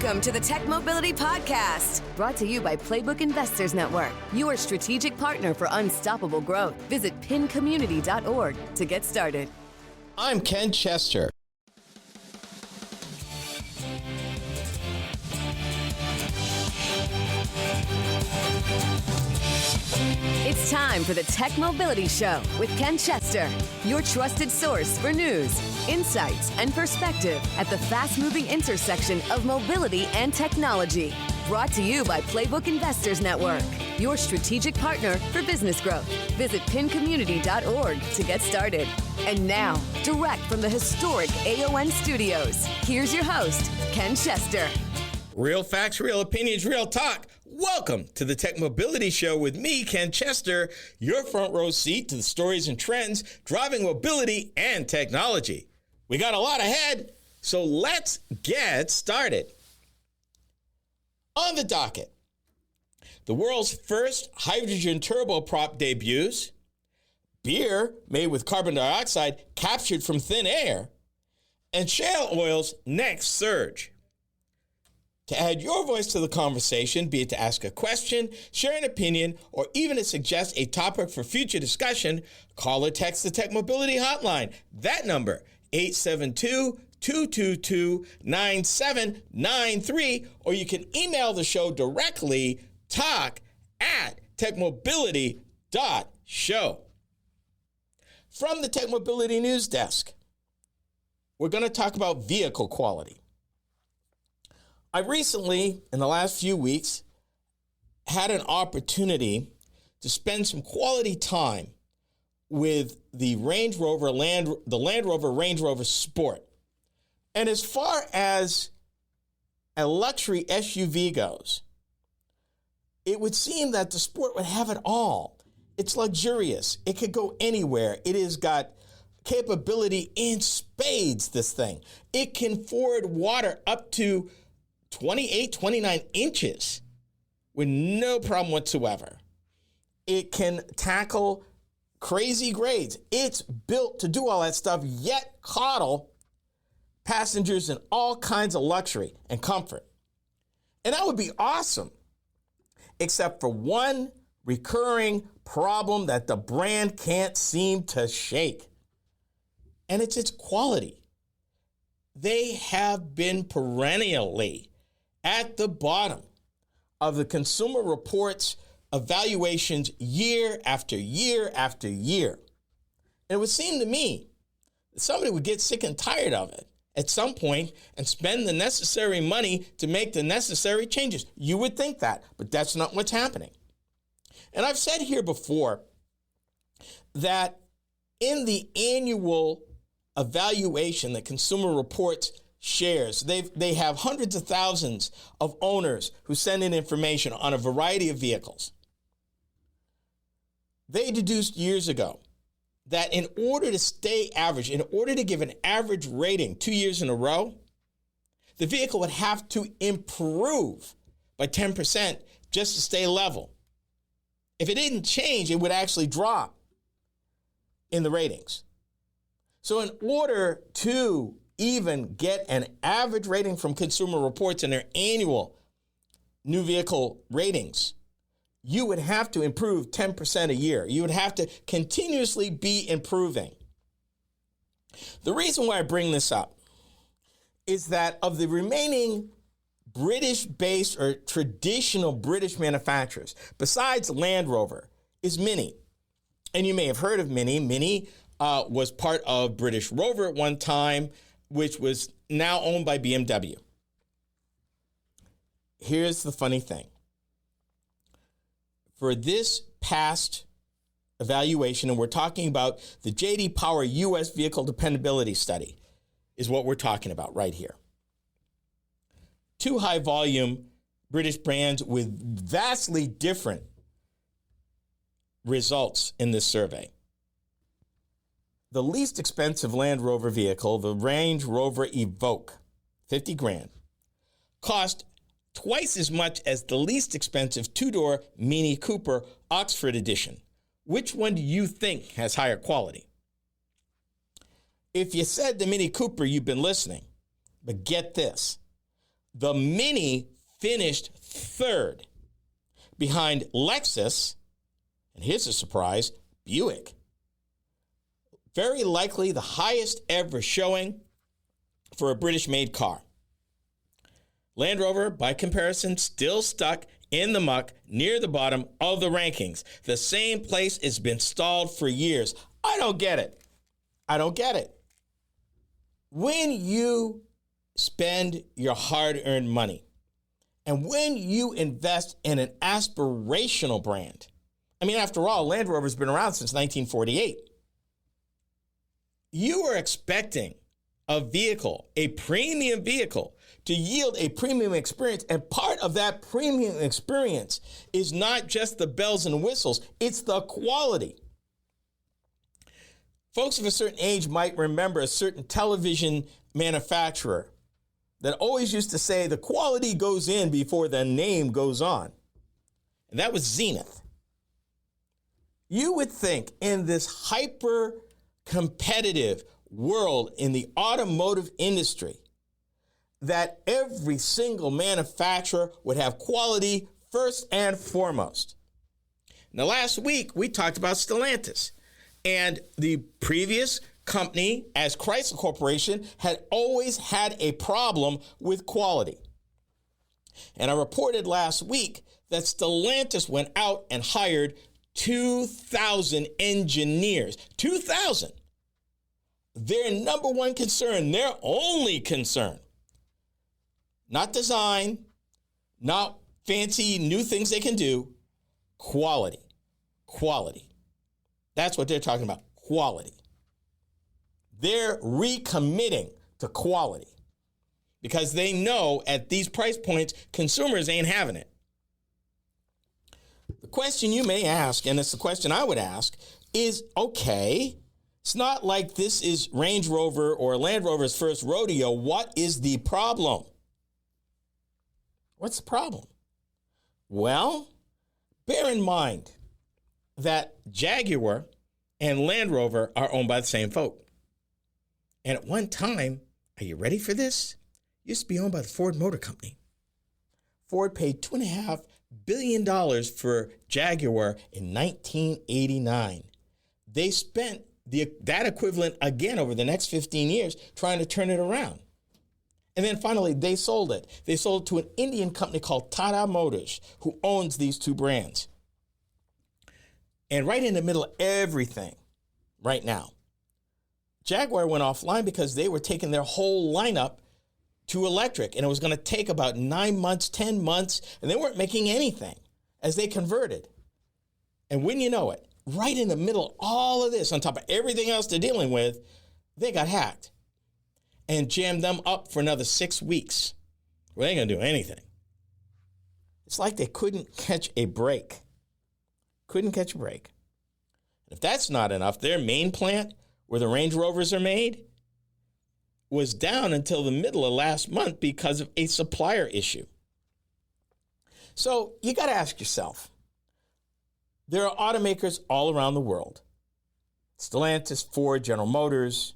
Welcome to the Tech Mobility Podcast, brought to you by Playbook Investors Network, your strategic partner for unstoppable growth. Visit pincommunity.org to get started. I'm Ken Chester. It's time for the Tech Mobility Show with Ken Chester, your trusted source for news, insights, and perspective at the fast-moving intersection of mobility and technology. Brought to you by Playbook Investors Network, your strategic partner for business growth. Visit pincommunity.org to get started. And now, direct from the historic AON studios, here's your host, Ken Chester. Real facts, real opinions, real talk. Welcome to the Tech Mobility Show with me, Ken Chester, your front row seat to the stories and trends driving mobility and technology. We got a lot ahead, so let's get started. On the docket, the world's first hydrogen turboprop debuts, beer made with carbon dioxide captured from thin air, and shale oil's next surge. To add your voice to the conversation, be it to ask a question, share an opinion, or even to suggest a topic for future discussion, call or text the Tech Mobility Hotline. That number, 872-222-9793, or you can email the show directly, talk@techmobility.show. From the Tech Mobility News Desk, we're going to talk about vehicle quality. I recently, in the last few weeks, had an opportunity to spend some quality time with the Range Rover, the Land Rover Range Rover Sport. And as far as a luxury SUV goes, it would seem that the Sport would have it all. It's luxurious. It could go anywhere. It has got capability in spades, this thing. It can ford water up to 28, 29 inches with no problem whatsoever. It can tackle crazy grades. It's built to do all that stuff, yet coddle passengers in all kinds of luxury and comfort. And that would be awesome, except for one recurring problem that the brand can't seem to shake. And it's its quality. They have been perennially at the bottom of the Consumer Reports evaluations year after year after year. And it would seem to me that somebody would get sick and tired of it at some point and spend the necessary money to make the necessary changes. You would think that, but that's not what's happening. And I've said here before that in the annual evaluation that Consumer Reports shares, they have hundreds of thousands of owners who send in information on a variety of vehicles. They deduced years ago that in order to stay average, in order to give an average rating 2 years in a row, the vehicle would have to improve by 10% just to stay level. If it didn't change, it would actually drop in the ratings. So in order to even get an average rating from Consumer Reports in their annual new vehicle ratings, you would have to improve 10% a year. You would have to continuously be improving. The reason why I bring this up is that of the remaining British-based or traditional British manufacturers, besides Land Rover, is Mini. And you may have heard of Mini. Mini was part of British Rover at one time, which was now owned by BMW. Here's the funny thing. For this past evaluation, and we're talking about the J.D. Power U.S. Vehicle Dependability Study, is what we're talking about right here. Two high-volume British brands with vastly different results in this survey. The least expensive Land Rover vehicle, the Range Rover Evoque, 50 grand, cost twice as much as the least expensive two-door Mini Cooper Oxford Edition. Which one do you think has higher quality? If you said the Mini Cooper, you've been listening. But get this. The Mini finished third behind Lexus, and here's a surprise, Buick. Very likely the highest ever showing for a British-made car. Land Rover, by comparison, still stuck in the muck near the bottom of the rankings. The same place it's been stalled for years. I don't get it. I don't get it. When you spend your hard-earned money and when you invest in an aspirational brand, I mean, after all, Land Rover's been around since 1948. You are expecting a vehicle, a premium vehicle, to yield a premium experience. And part of that premium experience is not just the bells and whistles, it's the quality. Folks of a certain age might remember a certain television manufacturer that always used to say the quality goes in before the name goes on. And that was Zenith. You would think in this hyper competitive world in the automotive industry that every single manufacturer would have quality first and foremost. Now, last week, we talked about Stellantis, and the previous company, as Chrysler Corporation, had always had a problem with quality. And I reported last week that Stellantis went out and hired 2,000 engineers. 2,000. Their number one concern, their only concern, not design, not fancy new things they can do, quality. Quality. That's what they're talking about, quality. They're recommitting to quality because they know at these price points, consumers ain't having it. The question you may ask, and it's the question I would ask, is, okay, it's not like this is Range Rover or Land Rover's first rodeo. What is the problem? What's the problem? Well, bear in mind that Jaguar and Land Rover are owned by the same folk. And at one time, are you ready for this? Used to be owned by the Ford Motor Company. Ford paid $2.5 billion for Jaguar in 1989. They spent that equivalent again over the next 15 years trying to turn it around. And then finally, they sold it. They sold it to an Indian company called Tata Motors, who owns these two brands. And right in the middle of everything right now, Jaguar went offline because they were taking their whole lineup to electric, and it was going to take about 9 months, 10 months, and they weren't making anything as they converted. And when you know it, right in the middle of all of this, on top of everything else they're dealing with, they got hacked and jammed them up for another 6 weeks. Well, they ain't going to do anything. It's like they couldn't catch a break. Couldn't catch a break. If that's not enough, their main plant where the Range Rovers are made was down until the middle of last month because of a supplier issue. So you got to ask yourself, there are automakers all around the world. Stellantis, Ford, General Motors,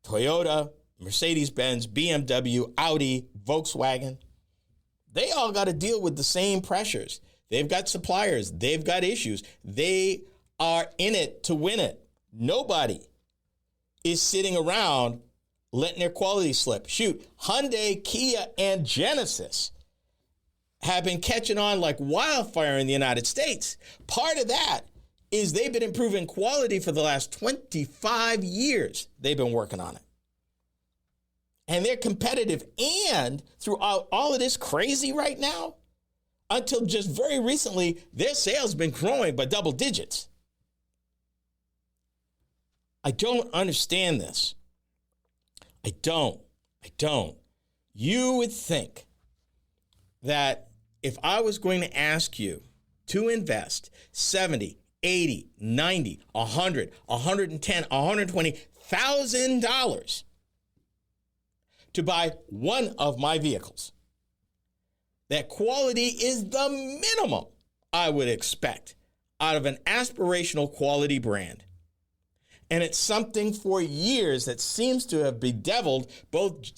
Toyota, Mercedes-Benz, BMW, Audi, Volkswagen. They all got to deal with the same pressures. They've got suppliers. They've got issues. They are in it to win it. Nobody is sitting around letting their quality slip. Shoot, Hyundai, Kia, and Genesis have been catching on like wildfire in the United States. Part of that is they've been improving quality for the last 25 years. They've been working on it. And they're competitive. And throughout all of this crazy right now, until just very recently, their sales have been growing by double digits. I don't understand this. I don't. You would think that if I was going to ask you to invest $70, $80, $90, $100, $110, $120,000 to buy one of my vehicles, that quality is the minimum I would expect out of an aspirational quality brand. And it's something for years that seems to have bedeviled both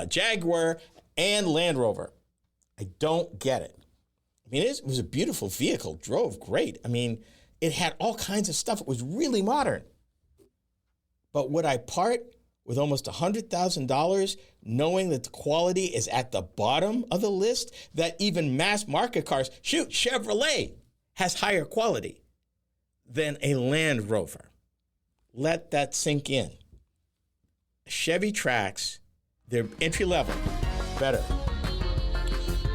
Jaguar and Land Rover. I don't get it. I mean, it was a beautiful vehicle, drove great. I mean, it had all kinds of stuff. It was really modern. But would I part with almost $100,000 knowing that the quality is at the bottom of the list, that even mass market cars, shoot, Chevrolet has higher quality than a Land Rover? Let that sink in. Chevy Trax, they're entry level, better.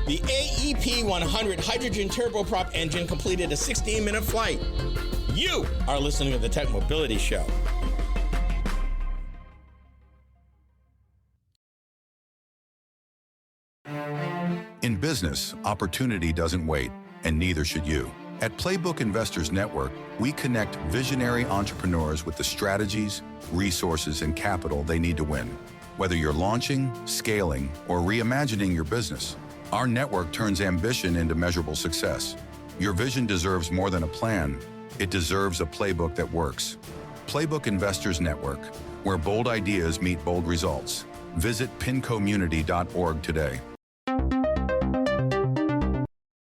The AEP 100 hydrogen turboprop engine completed a 16-minute flight. You are listening to the Tech Mobility Show. In business, opportunity doesn't wait, and neither should you. At Playbook Investors Network, we connect visionary entrepreneurs with the strategies, resources, and capital they need to win. Whether you're launching, scaling, or reimagining your business, our network turns ambition into measurable success. Your vision deserves more than a plan. It deserves a playbook that works. Playbook Investors Network, where bold ideas meet bold results. Visit pincommunity.org today.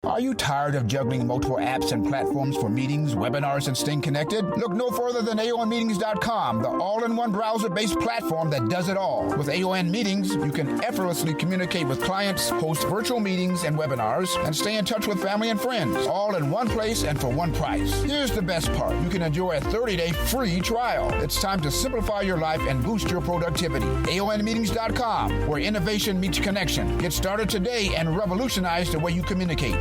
Are you tired of juggling multiple apps and platforms for meetings, webinars, and staying connected? Look no further than AONmeetings.com, the all-in-one browser-based platform that does it all. With AON Meetings, you can effortlessly communicate with clients, host virtual meetings and webinars, and stay in touch with family and friends, all in one place and for one price. Here's the best part. You can enjoy a 30-day free trial. It's time to simplify your life and boost your productivity. AONmeetings.com, where innovation meets connection. Get started today and revolutionize the way you communicate.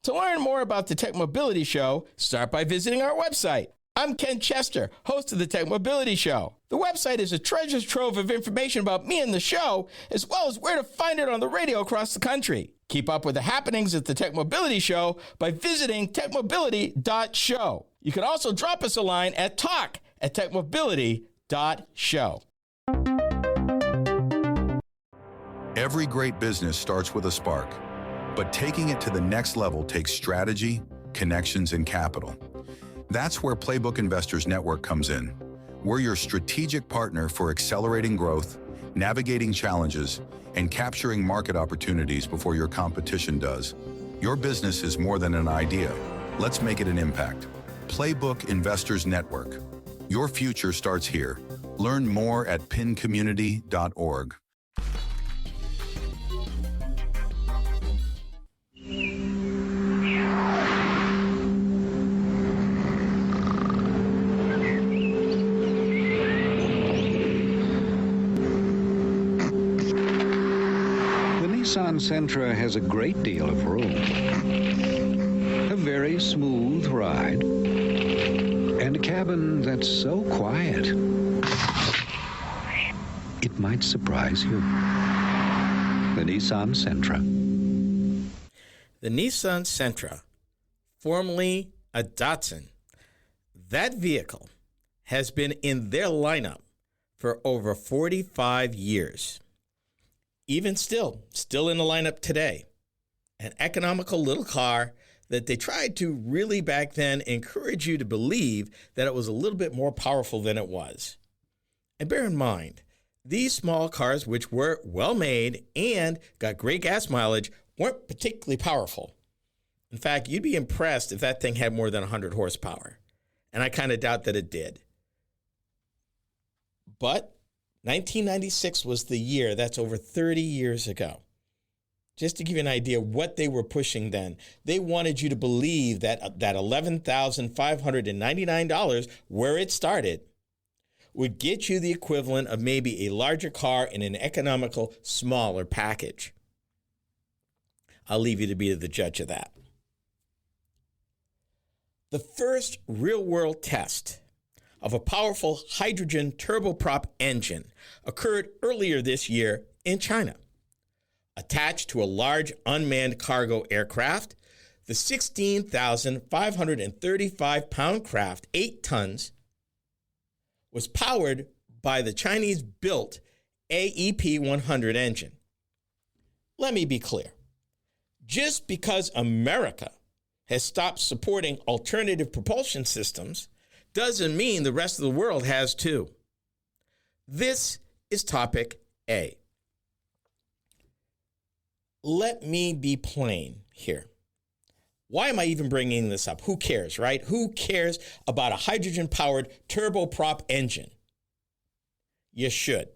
To learn more about the Tech Mobility Show, start by visiting our website. I'm Ken Chester, host of the Tech Mobility Show. The website is a treasure trove of information about me and the show, as well as where to find it on the radio across the country. Keep up with the happenings at the Tech Mobility Show by visiting techmobility.show. You can also drop us a line at talk@techmobility.show. Every great business starts with a spark, but taking it to the next level takes strategy, connections, and capital. That's where Playbook Investors Network comes in. We're your strategic partner for accelerating growth, navigating challenges, and capturing market opportunities before your competition does. Your business is more than an idea. Let's make it an impact. Playbook Investors Network. Your future starts here. Learn more at pincommunity.org. Nissan Sentra has a great deal of room, a very smooth ride, and a cabin that's so quiet it might surprise you. The Nissan Sentra. The Nissan Sentra, formerly a Datsun, that vehicle has been in their lineup for over 45 years. Even still in the lineup today. An economical little car that they tried to really back then encourage you to believe that it was a little bit more powerful than it was. And bear in mind, these small cars, which were well made and got great gas mileage, weren't particularly powerful. In fact, you'd be impressed if that thing had more than 100 horsepower. And I kind of doubt that it did. But 1996 was the year. That's over 30 years ago. Just to give you an idea what they were pushing then, they wanted you to believe that $11,599, where it started, would get you the equivalent of maybe a larger car in an economical, smaller package. I'll leave you to be the judge of that. The first real-world test of a powerful hydrogen turboprop engine occurred earlier this year in China. Attached to a large unmanned cargo aircraft, the 16,535-pound craft, 8 tons, was powered by the Chinese-built AEP 100 engine. Let me be clear. Just because America has stopped supporting alternative propulsion systems doesn't mean the rest of the world has too. This is topic A. let me be plain here. Why am I even bringing this up? Who cares, right? Who cares about a hydrogen-powered turboprop engine? You should.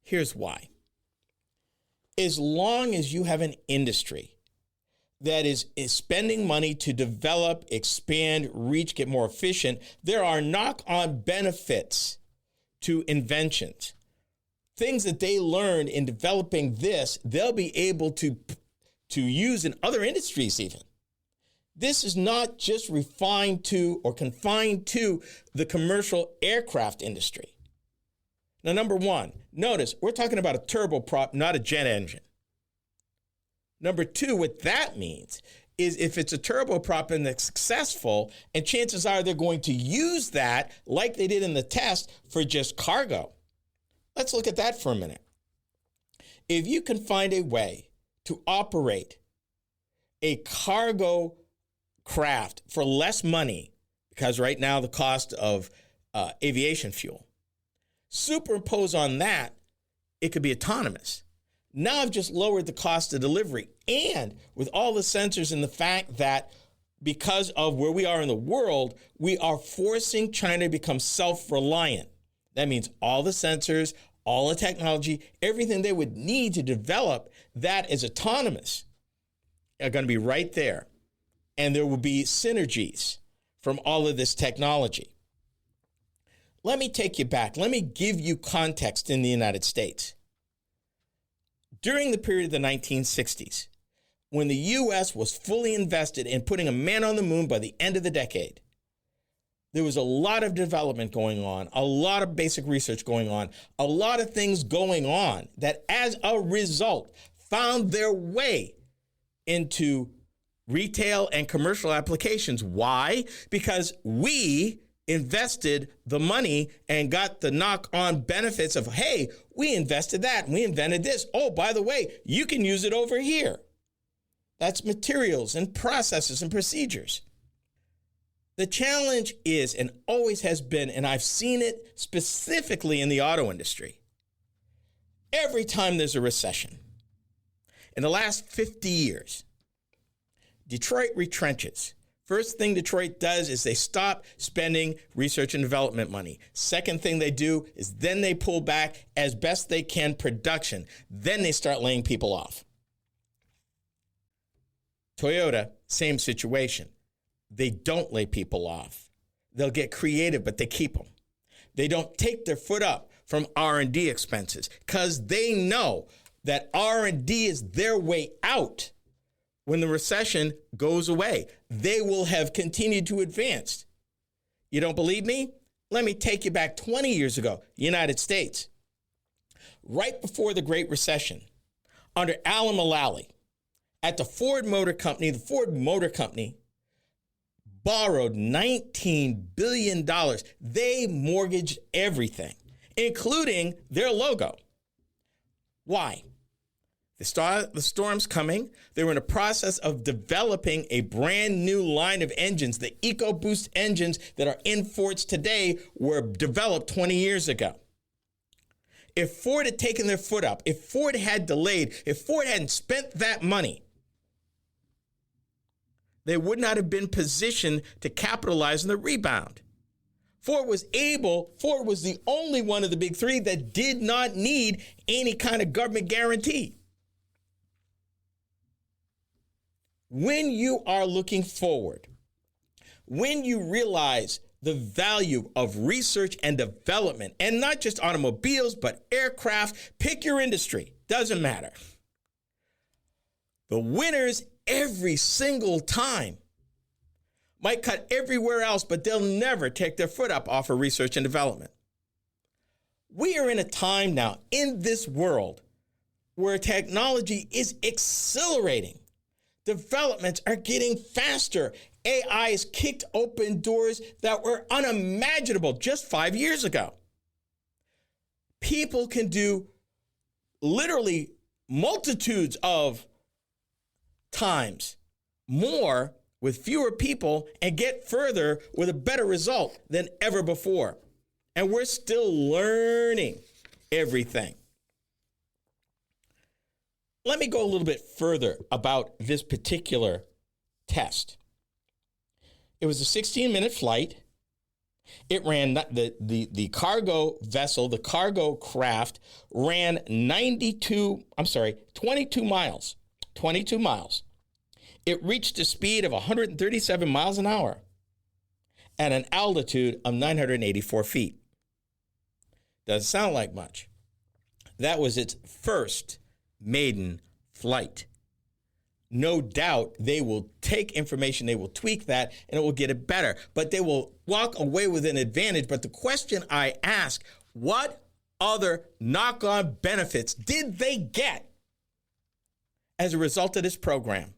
Here's why. As long as you have an industry that is spending money to develop, expand, reach, get more efficient, there are knock-on benefits to inventions. Things that they learned in developing this, they'll be able to use in other industries even. This is not just refined to or confined to the commercial aircraft industry. Now, number one, notice we're talking about a turboprop, not a jet engine. Number two, what that means is if it's a turboprop and it's successful, and chances are they're going to use that like they did in the test for just cargo. Let's look at that for a minute. If you can find a way to operate a cargo craft for less money, because right now the cost of aviation fuel, superimpose on that, it could be autonomous. Now I've just lowered the cost of delivery. And with all the sensors and the fact that because of where we are in the world, we are forcing China to become self-reliant. That means all the sensors, all the technology, everything they would need to develop that is autonomous are going to be right there. And there will be synergies from all of this technology. Let me take you back. Let me give you context in the United States. During the period of the 1960s, when the U.S. was fully invested in putting a man on the moon by the end of the decade, there was a lot of development going on, a lot of basic research going on, a lot of things going on that as a result found their way into retail and commercial applications. Why? Because we invested the money and got the knock-on benefits of, hey, we invested that and we invented this. Oh, by the way, you can use it over here. That's materials and processes and procedures. The challenge is, and always has been, and I've seen it specifically in the auto industry, every time there's a recession, in the last 50 years, Detroit retrenches. First thing Detroit does is they stop spending research and development money. Second thing they do is then they pull back as best they can production. Then they start laying people off. Toyota, same situation. They don't lay people off. They'll get creative, but they keep them. They don't take their foot up from R&D expenses because they know that R&D is their way out. When the recession goes away, they will have continued to advance. You don't believe me? Let me take you back 20 years ago, United States. Right before the Great Recession, under Alan Mulally, at the Ford Motor Company, the Ford Motor Company borrowed $19 billion. They mortgaged everything, including their logo. Why? The storm's coming. They were in a process of developing a brand new line of engines. The EcoBoost engines that are in Fords today were developed 20 years ago. If Ford had taken their foot up, if Ford had delayed, if Ford hadn't spent that money, they would not have been positioned to capitalize on the rebound. Ford was the only one of the big three that did not need any kind of government guarantee. When you are looking forward, when you realize the value of research and development, and not just automobiles, but aircraft, pick your industry, doesn't matter. The winners every single time might cut everywhere else, but they'll never take their foot up off of research and development. We are in a time now in this world where technology is accelerating. Developments are getting faster. AI has kicked open doors that were unimaginable just 5 years ago. People can do literally multitudes of times more with fewer people and get further with a better result than ever before. And we're still learning everything. let me go a little bit further about this particular test. It was a 16-minute flight. It ran the cargo vessel, the cargo craft ran 22 miles. 22 miles. It reached a speed of 137 miles an hour at an altitude of 984 feet. Doesn't sound like much. That was its first maiden flight. No doubt they will take information, they will tweak that, and it will get it better. But they will walk away with an advantage. But the question I ask, what other knock-on benefits did they get as a result of this program?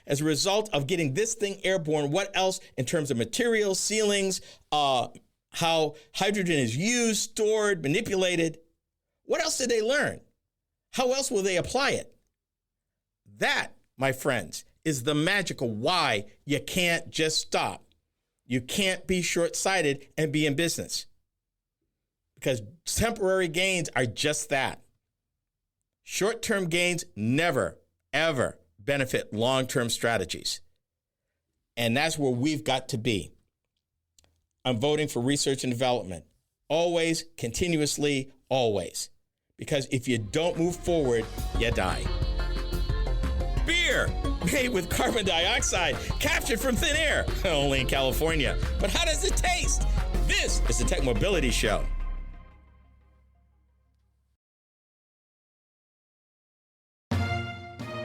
As a result of getting this thing airborne, what else in terms of materials, ceilings, how hydrogen is used, stored, manipulated? What else did they learn? How else will they apply it? That, my friends, is the magical why you can't just stop. You can't be short-sighted and be in business. Because temporary gains are just that. Short-term gains never, ever benefit long-term strategies. And that's where we've got to be. I'm voting for research and development. Always, continuously, always. Because if you don't move forward, you die. Beer made with carbon dioxide captured from thin air, only in California. But how does it taste? This is the Tech Mobility Show.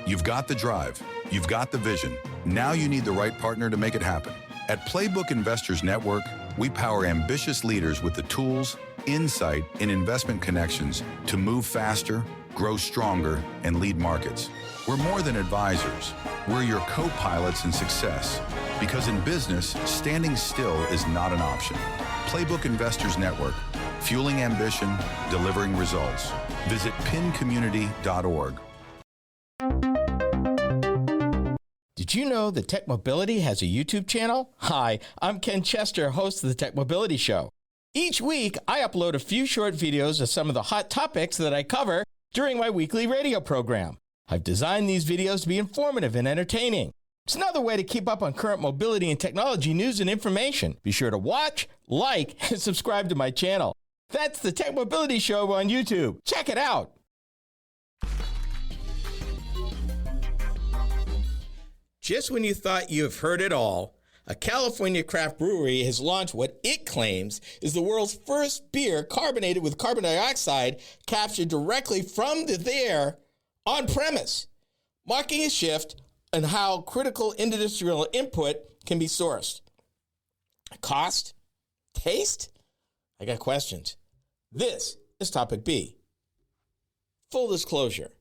You've got the drive. You've got the vision. Now you need the right partner to make it happen. At Playbook Investors Network, we power ambitious leaders with the tools, insight, and investment connections to move faster, grow stronger, and lead markets. We're more than advisors. We're your co-pilots in success. Because in business, standing still is not an option. Playbook Investors Network, fueling ambition, delivering results. Visit pincommunity.org. Did you know that Tech Mobility has a YouTube channel? Hi, I'm Ken Chester, host of the Tech Mobility Show. Each week, I upload a few short videos of some of the hot topics that I cover during my weekly radio program. I've designed these videos to be informative and entertaining. It's another way to keep up on current mobility and technology news and information. Be sure to watch, like, and subscribe to my channel. That's the Tech Mobility Show on YouTube. Check it out. Just when you thought you have heard it all, a California craft brewery has launched what it claims is the world's first beer carbonated with carbon dioxide captured directly from the air on premise, marking a shift in how critical industrial input can be sourced. Cost? Taste? I got questions. This is topic B. Full disclosure,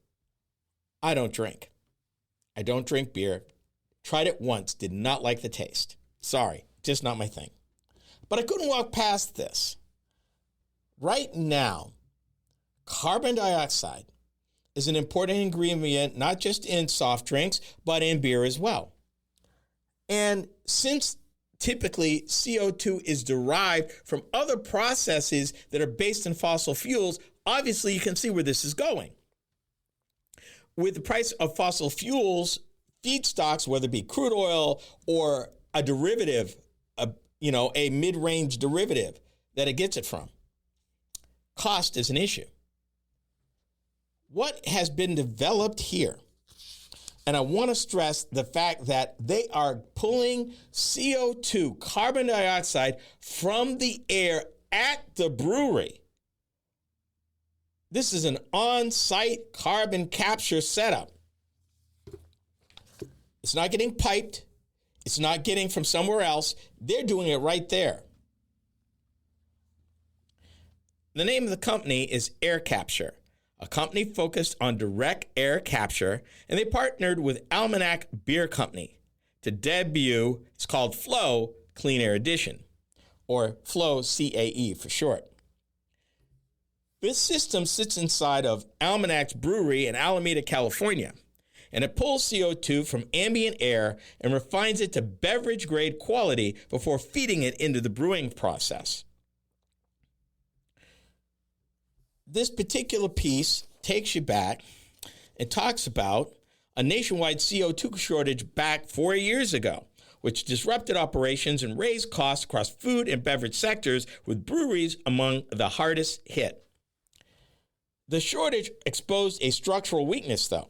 I don't drink. I don't drink beer. Tried it once, did not like the taste. Sorry, just not my thing. But I couldn't walk past this. Right now, carbon dioxide is an important ingredient, not just in soft drinks, but in beer as well. And since typically CO2 is derived from other processes that are based in fossil fuels, obviously you can see where this is going. With the price of fossil fuels, feedstocks, whether it be crude oil or a derivative, a mid-range derivative that it gets it from, cost is an issue. What has been developed here, and I want to stress the fact that they are pulling CO2, carbon dioxide, from the air at the brewery. This is an on-site carbon capture setup. It's not getting piped. It's not getting from somewhere else. They're doing it right there. The name of the company is Air Capture, a company focused on direct air capture, and they partnered with Almanac Beer Company to debut, it's called Flow Clean Air Edition, or Flow CAE for short. This system sits inside of Almanac's brewery in Alameda, California, and it pulls CO2 from ambient air and refines it to beverage-grade quality before feeding it into the brewing process. This particular piece takes you back It talks about a nationwide CO2 shortage back 4 years ago, which disrupted operations and raised costs across food and beverage sectors, with breweries among the hardest hit. The shortage exposed a structural weakness, though.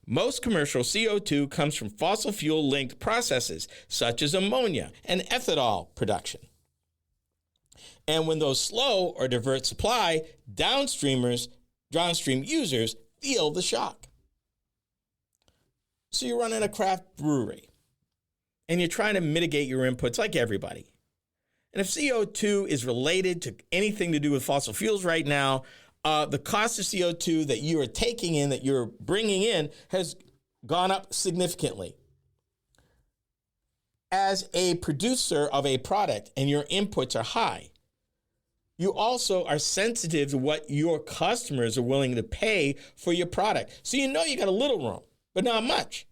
Most commercial CO2 comes from fossil fuel-linked processes, such as ammonia and ethanol production. And when those slow or divert supply, downstream users feel the shock. So you're running a craft brewery, and you're trying to mitigate your inputs like everybody. And if CO2 is related to anything to do with fossil fuels right now, the cost of CO2 that you are taking in, that you're bringing in, has gone up significantly. As a producer of a product and your inputs are high, you also are sensitive to what your customers are willing to pay for your product. So you know you got a little room, but not much.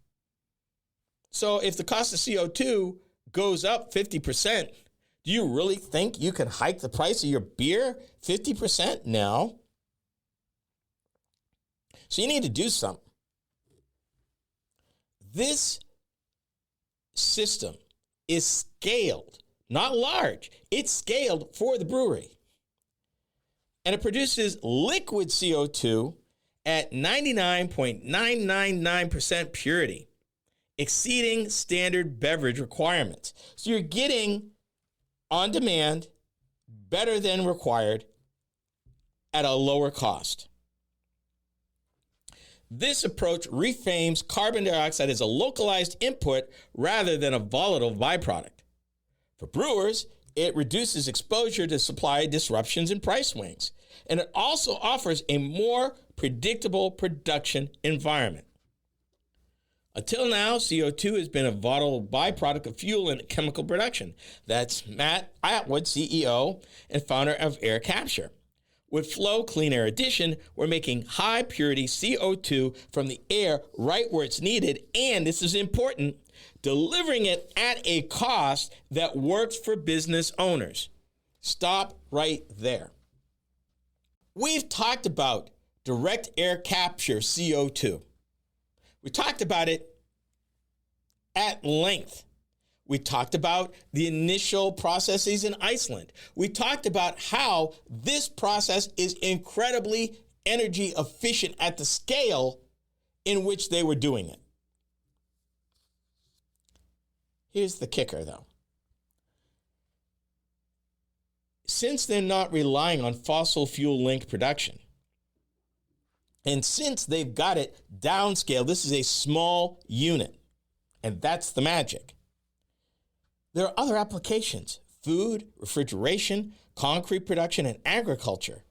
So if the cost of CO2 goes up 50%, do you really think you can hike the price of your beer 50%? No. So you need to do something. This system is scaled, not large. It's scaled for the brewery. And it produces liquid CO2 at 99.999% purity, exceeding standard beverage requirements. So you're getting on demand, better than required, at a lower cost. This approach reframes carbon dioxide as a localized input rather than a volatile byproduct. For brewers, it reduces exposure to supply disruptions and price swings, and it also offers a more predictable production environment. Until now, CO2 has been a volatile byproduct of fuel and chemical production. That's Matt Atwood, CEO and founder of Air Capture. With Flow Clean Air Addition, we're making high-purity CO2 from the air right where it's needed, and this is important, delivering it at a cost that works for business owners. Stop right there. We've talked about direct air capture CO2. We talked about it at length. We talked about the initial processes in Iceland. We talked about how this process is incredibly energy efficient at the scale in which they were doing it. Here's the kicker, though. Since they're not relying on fossil fuel-linked production, and since they've got it downscaled, this is a small unit, and that's the magic. There are other applications: food, refrigeration, concrete production, and agriculture.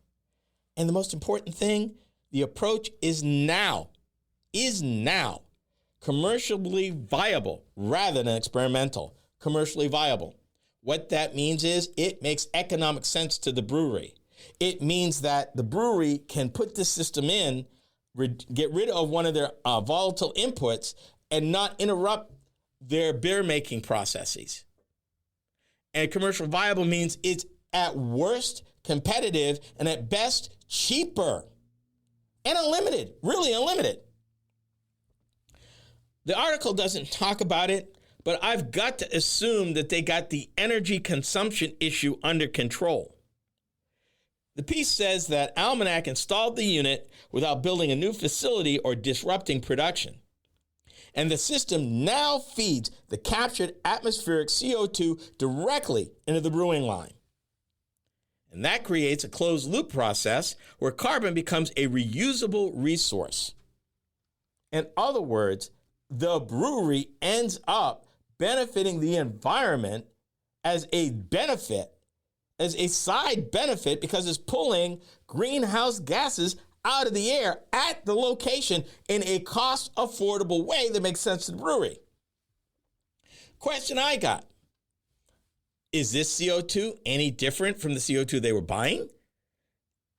And the most important thing, the approach is now commercially viable rather than experimental. Commercially viable. What that means is it makes economic sense to the brewery. It means that the brewery can put this system in, get rid of one of their volatile inputs, and not interrupt their beer making processes. And commercial viable means it's at worst competitive and at best cheaper and unlimited, really unlimited. The article doesn't talk about it, but I've got to assume that they got the energy consumption issue under control. The piece says that Almanac installed the unit without building a new facility or disrupting production. And the system now feeds the captured atmospheric CO2 directly into the brewing line. And that creates a closed-loop process where carbon becomes a reusable resource. In other words, the brewery ends up benefiting the environment as a benefit, as a side benefit, because it's pulling greenhouse gases out of the air at the location in a cost-affordable way that makes sense to the brewery. Question I got: is this CO2 any different from the CO2 they were buying?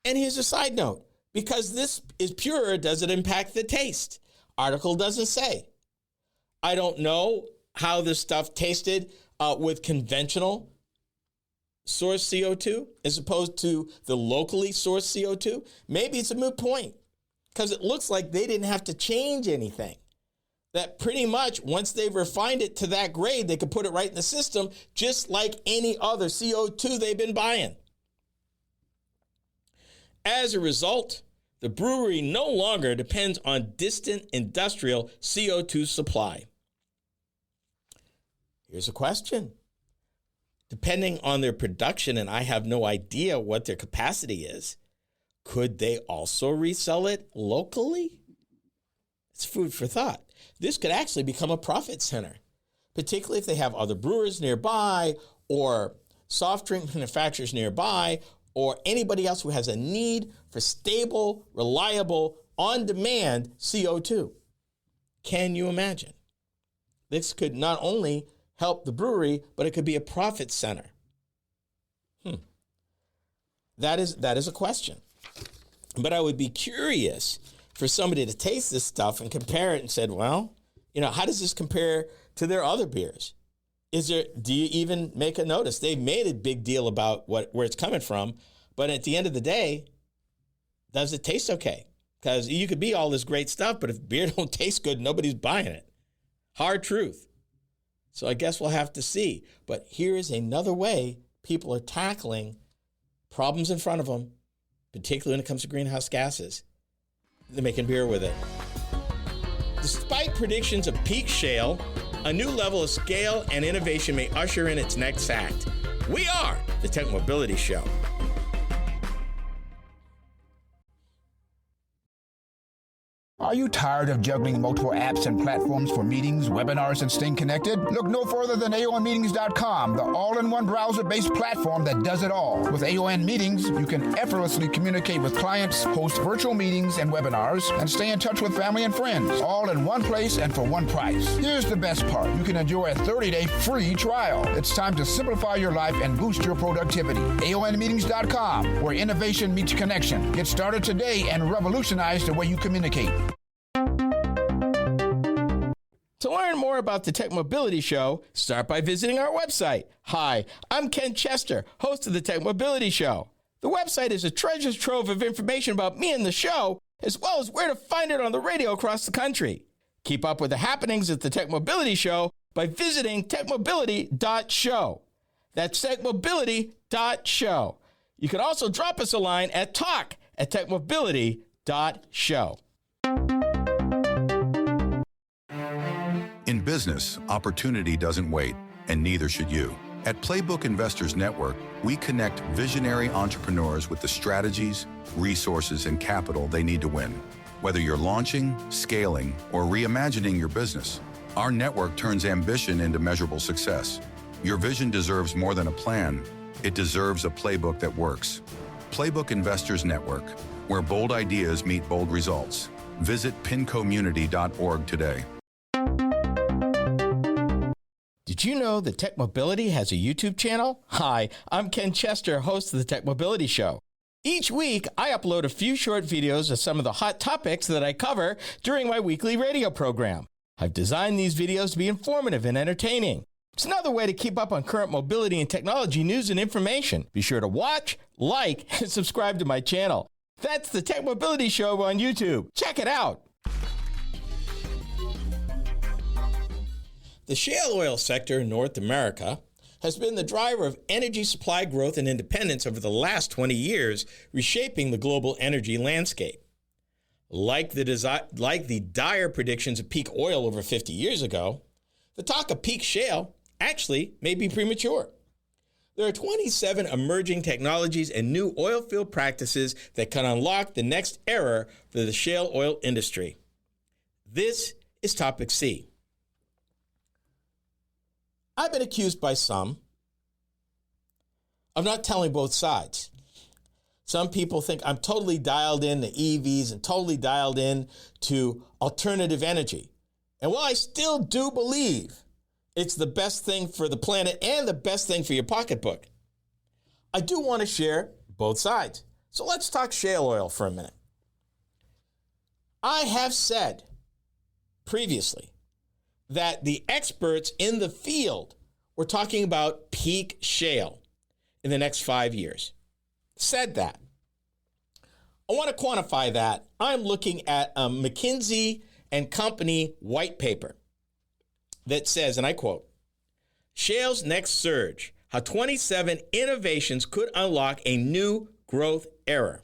And here's a side note: because this is pure, does it impact the taste? Article doesn't say. I don't know how this stuff tasted with conventional source CO2 as opposed to the locally sourced CO2. Maybe it's a moot point. because it looks like they didn't have to change anything. That pretty much once they've refined it to that grade, they could put it right in the system just like any other CO2 they've been buying. As a result, the brewery no longer depends on distant industrial CO2 supply. Here's a question. Depending on their production, and I have no idea what their capacity is, could they also resell it locally? It's food for thought. This could actually become a profit center, particularly if they have other brewers nearby or soft drink manufacturers nearby or anybody else who has a need for stable, reliable, on-demand CO2. Can you imagine? This could not only help the brewery, but it could be a profit center. That is a question. But I would be curious for somebody to taste this stuff and compare it and said, well, how does this compare to their other beers? Do you even make a notice? They've made a big deal about where it's coming from, but at the end of the day, does it taste okay? Because you could be all this great stuff, but if beer don't taste good, nobody's buying it. Hard truth. So I guess we'll have to see. But here is another way people are tackling problems in front of them, particularly when it comes to greenhouse gases. They're making beer with it. Despite predictions of peak shale, a new level of scale and innovation may usher in its next act. We are the Tech Mobility Show. Are you tired of juggling multiple apps and platforms for meetings, webinars, and staying connected? Look no further than aonmeetings.com, the all-in-one browser-based platform that does it all. With AON Meetings, you can effortlessly communicate with clients, host virtual meetings and webinars, and stay in touch with family and friends, all in one place and for one price. Here's the best part. You can enjoy a 30-day free trial. It's time to simplify your life and boost your productivity. aonmeetings.com, where innovation meets connection. Get started today and revolutionize the way you communicate. To learn more about the Tech Mobility Show, start by visiting our website. Hi, I'm Ken Chester, host of the Tech Mobility Show. The website is a treasure trove of information about me and the show, as well as where to find it on the radio across the country. Keep up with the happenings at the Tech Mobility Show by visiting techmobility.show. That's techmobility.show. You can also drop us a line at talk@techmobility.show. In business, opportunity doesn't wait, and neither should you. At Playbook Investors Network, we connect visionary entrepreneurs with the strategies, resources, and capital they need to win. Whether you're launching, scaling, or reimagining your business, our network turns ambition into measurable success. Your vision deserves more than a plan. It deserves a playbook that works. Playbook Investors Network, where bold ideas meet bold results. Visit pincommunity.org today. Did you know that Tech Mobility has a YouTube channel? Hi, I'm Ken Chester, host of the Tech Mobility Show. Each week, I upload a few short videos of some of the hot topics that I cover during my weekly radio program. I've designed these videos to be informative and entertaining. It's another way to keep up on current mobility and technology news and information. Be sure to watch, like, and subscribe to my channel. That's the Tech Mobility Show on YouTube. Check it out. The shale oil sector in North America has been the driver of energy supply growth and independence over the last 20 years, reshaping the global energy landscape. Like the dire predictions of peak oil over 50 years ago, the talk of peak shale actually may be premature. There are 27 emerging technologies and new oil field practices that can unlock the next era for the shale oil industry. This is Topic C. I've been accused by some of not telling both sides. Some people think I'm totally dialed in to EVs and totally dialed in to alternative energy. And while I still do believe it's the best thing for the planet and the best thing for your pocketbook, I do want to share both sides. So let's talk shale oil for a minute. I have said previously that the experts in the field were talking about peak shale in the next 5 years. Said that. I want to quantify that. I'm looking at a McKinsey and Company white paper that says, and I quote, "Shale's next surge, how 27 innovations could unlock a new growth era."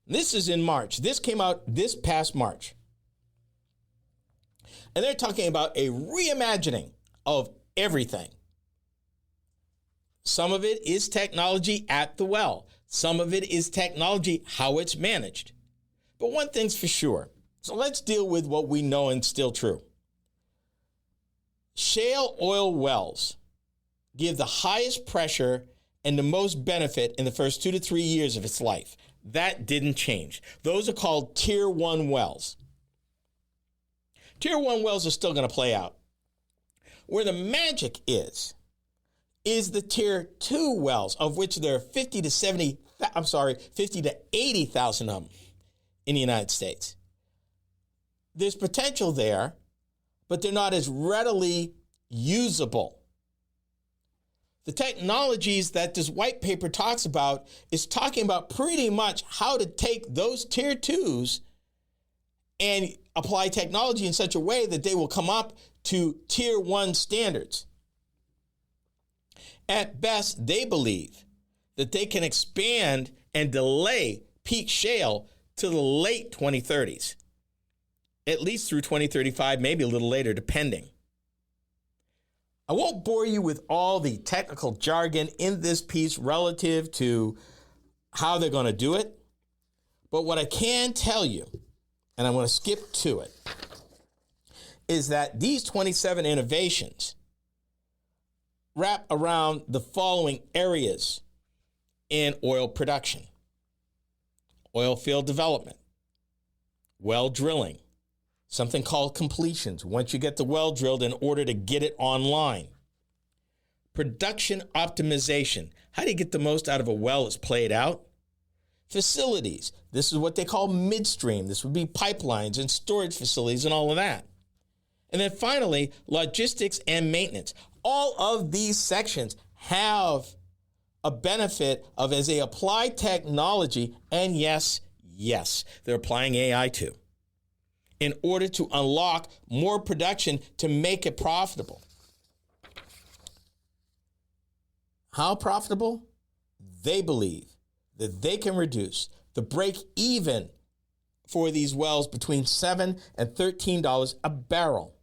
This is in March. This came out this past March. And they're talking about a reimagining of everything. Some of it is technology at the well. Some of it is technology, how it's managed. But one thing's for sure. So let's deal with what we know and still true. Shale oil wells give the highest pressure and the most benefit in the first 2 to 3 years of its life. That didn't change. Those are called Tier 1 wells. Tier 1 wells are still going to play out. Where the magic is the Tier 2 wells, of which there are 50 to 80,000 of them in the United States. There's potential there, but they're not as readily usable. The technologies that this white paper talks about is talking about pretty much how to take those Tier 2s and apply technology in such a way that they will come up to Tier 1 standards. At best, they believe that they can expand and delay peak shale to the late 2030s, at least through 2035, maybe a little later, depending. I won't bore you with all the technical jargon in this piece relative to how they're going to do it, but what I can tell you, and I'm going to skip to it, is that these 27 innovations wrap around the following areas in oil production: oil field development, well drilling, something called completions, once you get the well drilled in order to get it online, production optimization, how do you get the most out of a well that's played out, facilities, this is what they call midstream, this would be pipelines and storage facilities and all of that, and then finally, logistics and maintenance. All of these sections have a benefit of, as they apply technology, and yes, they're applying AI too, in order to unlock more production to make it profitable. How profitable? They believe that they can reduce the break even for these wells between $7 and $13 a barrel.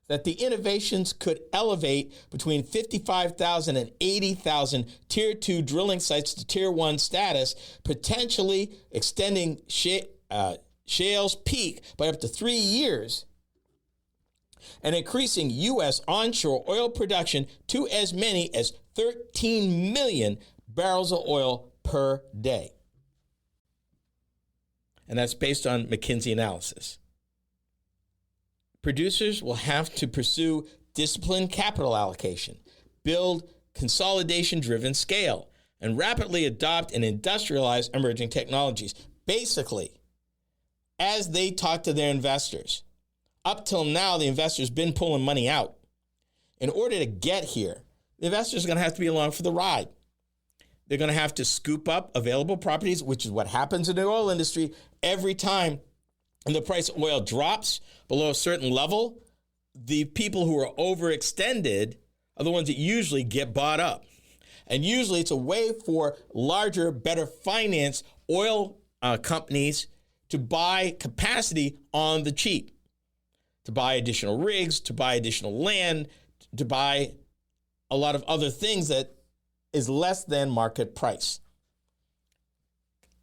That the innovations could elevate between 55,000 and 80,000 Tier 2 drilling sites to Tier 1 status, potentially extending shale's peak by up to 3 years and increasing U.S. onshore oil production to as many as 13 million barrels of oil per day. And that's based on McKinsey analysis. Producers will have to pursue disciplined capital allocation, build consolidation-driven scale, and rapidly adopt and industrialize emerging technologies. Basically, as they talk to their investors, up till now, the investors been pulling money out. In order to get here, the investors are going to have to be along for the ride. They're going to have to scoop up available properties, which is what happens in the oil industry every time the price of oil drops below a certain level. The people who are overextended are the ones that usually get bought up. And usually it's a way for larger, better financed oil companies to buy capacity on the cheap, to buy additional rigs, to buy additional land, to buy a lot of other things that is less than market price.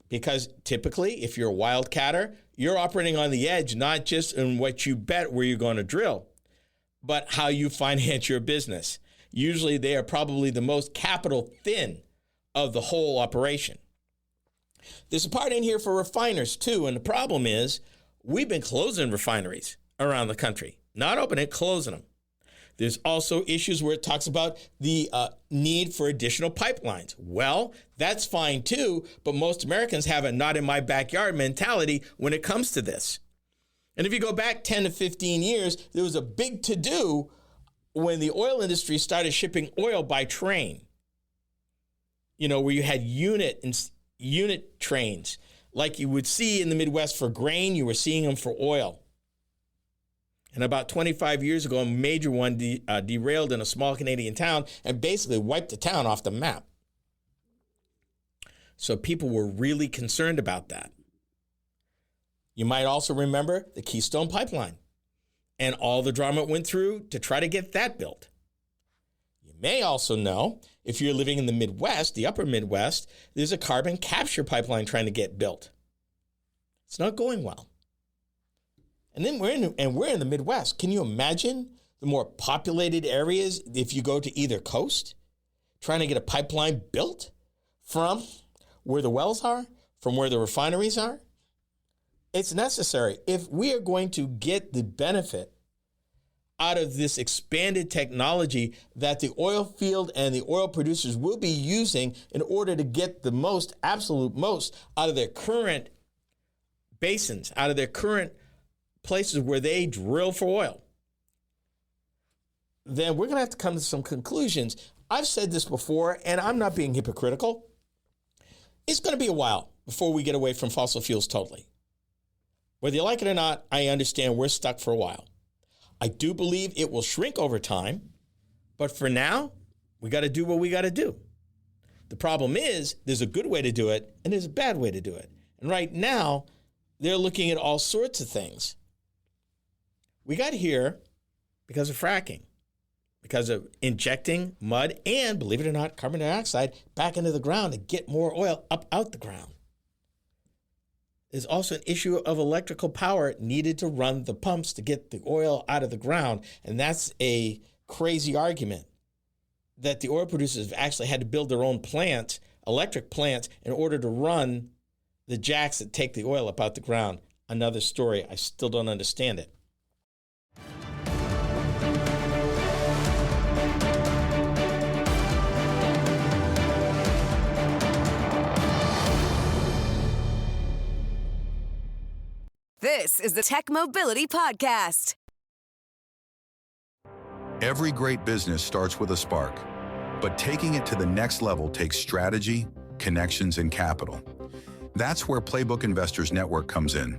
Because typically, if you're a wildcatter, you're operating on the edge, not just in what you bet where you're going to drill, but how you finance your business. Usually they are probably the most capital thin of the whole operation. There's a part in here for refiners too, and the problem is we've been closing refineries around the country, not opening, closing them. There's also issues where it talks about the need for additional pipelines. Well, that's fine too, but most Americans have a not in my backyard mentality when it comes to this. And if you go back 10 to 15 years, there was a big to-do when the oil industry started shipping oil by train. You know, where you had unit unit trains like you would see in the Midwest for grain. You were seeing them for oil. And about 25 years ago, a major one derailed in a small Canadian town and basically wiped the town off the map. So people were really concerned about that. You might also remember the Keystone Pipeline and all the drama it went through to try to get that built. You may also know, if you're living in the Midwest, the upper Midwest, there's a carbon capture pipeline trying to get built. It's not going well. And then we're in the Midwest. Can you imagine the more populated areas if you go to either coast, trying to get a pipeline built from where the wells are, from where the refineries are? It's necessary. If we are going to get the benefit out of this expanded technology that the oil field and the oil producers will be using in order to get the most, absolute most, out of their current basins, out of their current places where they drill for oil, then we're going to have to come to some conclusions. I've said this before, and I'm not being hypocritical. It's going to be a while before we get away from fossil fuels totally. Whether you like it or not, I understand we're stuck for a while. I do believe it will shrink over time, but for now, we got to do what we got to do. The problem is there's a good way to do it and there's a bad way to do it. And right now, they're looking at all sorts of things. We got here because of fracking, because of injecting mud and, believe it or not, carbon dioxide back into the ground to get more oil up out the ground. There's also an issue of electrical power needed to run the pumps to get the oil out of the ground. And that's a crazy argument that the oil producers have actually had to build their own plants, electric plants, in order to run the jacks that take the oil up out the ground. Another story. I still don't understand it. This is the Tech Mobility Podcast. Every great business starts with a spark, but taking it to the next level takes strategy, connections, and capital. That's where Playbook Investors Network comes in.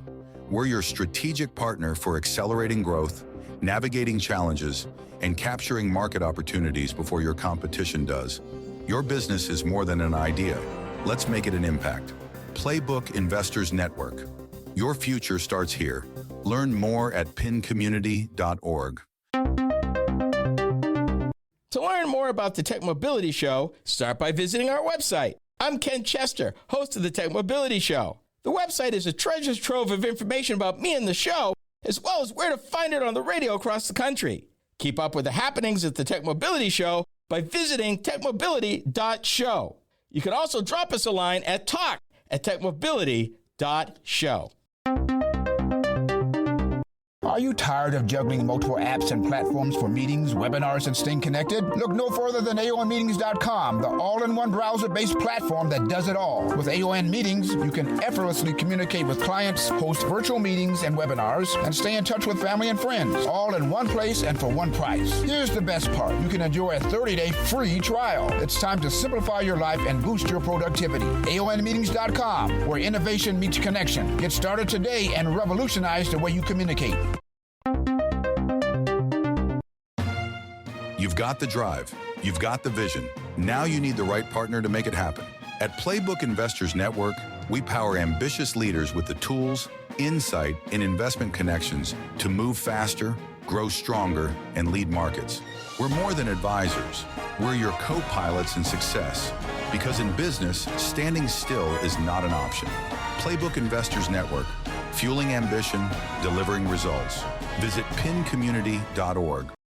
We're your strategic partner for accelerating growth, navigating challenges, and capturing market opportunities before your competition does. Your business is more than an idea. Let's make it an impact. Playbook Investors Network. Your future starts here. Learn more at pincommunity.org. To learn more about the Tech Mobility Show, start by visiting our website. I'm Ken Chester, host of the Tech Mobility Show. The website is a treasure trove of information about me and the show, as well as where to find it on the radio across the country. Keep up with the happenings at the Tech Mobility Show by visiting techmobility.show. You can also drop us a line at talk@techmobility.show. Are you tired of juggling multiple apps and platforms for meetings, webinars, and staying connected? Look no further than aonmeetings.com, the all-in-one browser-based platform that does it all. With AON Meetings, you can effortlessly communicate with clients, host virtual meetings and webinars, and stay in touch with family and friends, all in one place and for one price. Here's the best part. You can enjoy a 30-day free trial. It's time to simplify your life and boost your productivity. aonmeetings.com, where innovation meets connection. Get started today and revolutionize the way you communicate. You've got the drive. You've got the vision. Now you need the right partner to make it happen. At Playbook Investors Network, we power ambitious leaders with the tools, insight, and investment connections to move faster, grow stronger, and lead markets. We're more than advisors. We're your co-pilots in success. Because in business, standing still is not an option. Playbook Investors Network, fueling ambition, delivering results. Visit pincommunity.org.